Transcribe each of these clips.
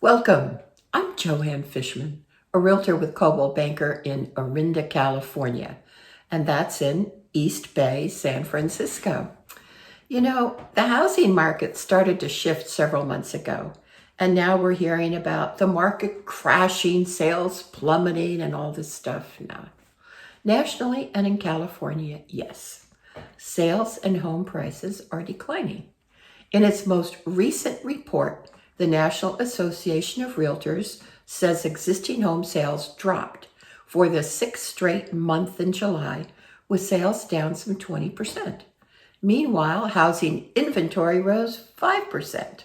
Welcome. I'm Joanne Fishman, a realtor with Coldwell Banker in Orinda, California, and that's in East Bay, San Francisco. You know, the housing market started to shift several months ago, and now we're hearing about the market crashing, sales plummeting, and all this stuff now. Nationally and in California, yes, sales and home prices are declining. In its most recent report, the National Association of Realtors says existing home sales dropped for the sixth straight month in July, with sales down some 20%. Meanwhile, housing inventory rose 5%.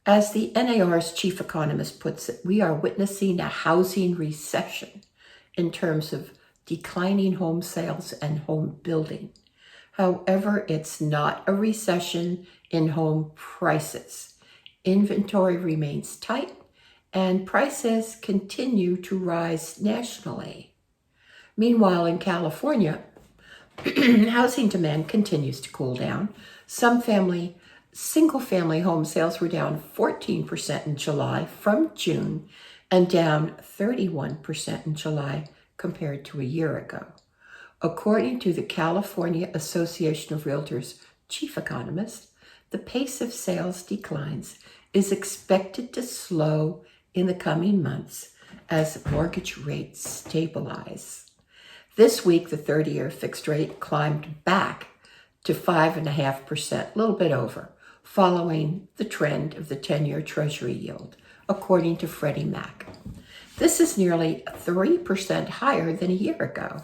As the NAR's chief economist puts it, we are witnessing a housing recession in terms of declining home sales and home building. However, it's not a recession in home prices. Inventory remains tight and prices continue to rise nationally. Meanwhile, in California, housing demand continues to cool down. Single-family home sales were down 14% in July from June and down 31% in July compared to a year ago. According to the California Association of Realtors chief economist, the pace of sales declines is expected to slow in the coming months as mortgage rates stabilize. This week, the 30-year fixed rate climbed back to 5.5%, a little bit over, following the trend of the 10-year Treasury yield, according to Freddie Mac. This is nearly 3% higher than a year ago,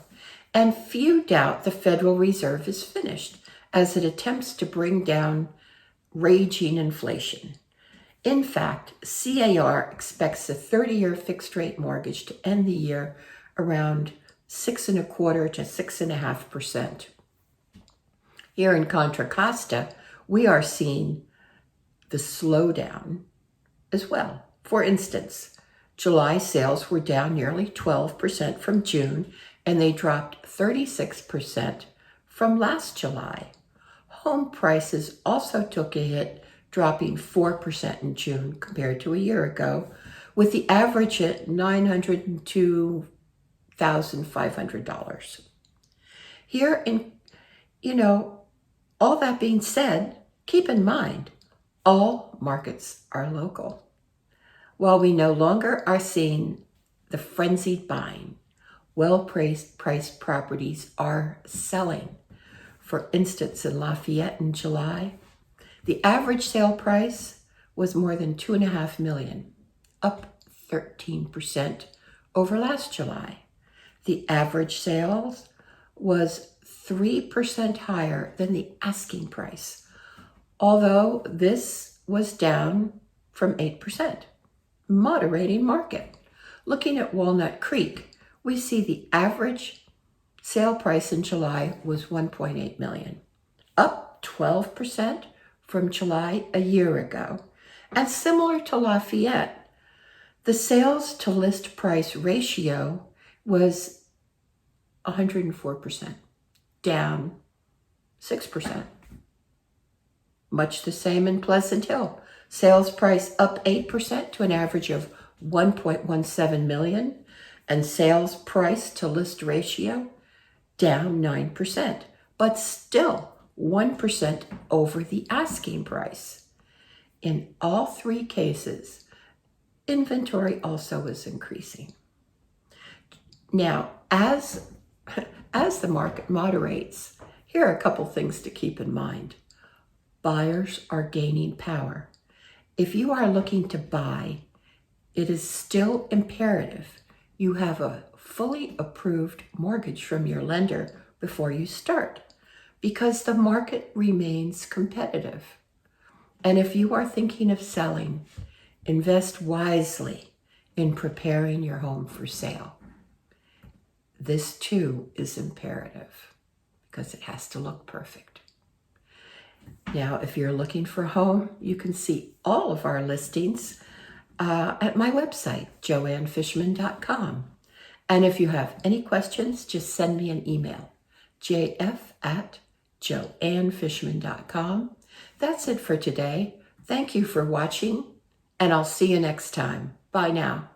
and few doubt the Federal Reserve is finished as it attempts to bring down raging inflation. In fact, CAR expects a 30-year fixed-rate mortgage to end the year around 6.25% to 6.5%. Here in Contra Costa, we are seeing the slowdown as well. For instance, July sales were down nearly 12% from June, and they dropped 36% from last July. Home prices also took a hit, dropping 4% in June compared to a year ago, with the average at $902,500. Here in, all that being said, keep in mind, all markets are local. While we no longer are seeing the frenzied buying, well-priced properties are selling. For instance, in Lafayette in July, the average sale price was more than $2.5 million, up 13% over last July. The average sales was 3% higher than the asking price, although this was down from 8%. Moderating market. Looking at Walnut Creek, we see the average sale price in July was $1.8 million, up 12% from July a year ago. And similar to Lafayette, the sales to list price ratio was 104%, down 6%. Much the same in Pleasant Hill. Sales price up 8% to an average of $1.17 million, and sales price to list ratio down 9%, but still 1% over the asking price. In all three cases, inventory also is increasing. Now, as the market moderates, here are a couple things to keep in mind. Buyers are gaining power. If you are looking to buy, it is still imperative you have a fully approved mortgage from your lender before you start, because the market remains competitive. And if you are thinking of selling, invest wisely in preparing your home for sale. This too is imperative because it has to look perfect. Now, if you're looking for a home, you can see all of our listings at my website, joannefishman.com. And if you have any questions, just send me an email, jf@joannefishman.com. That's it for today. Thank you for watching and I'll see you next time. Bye now.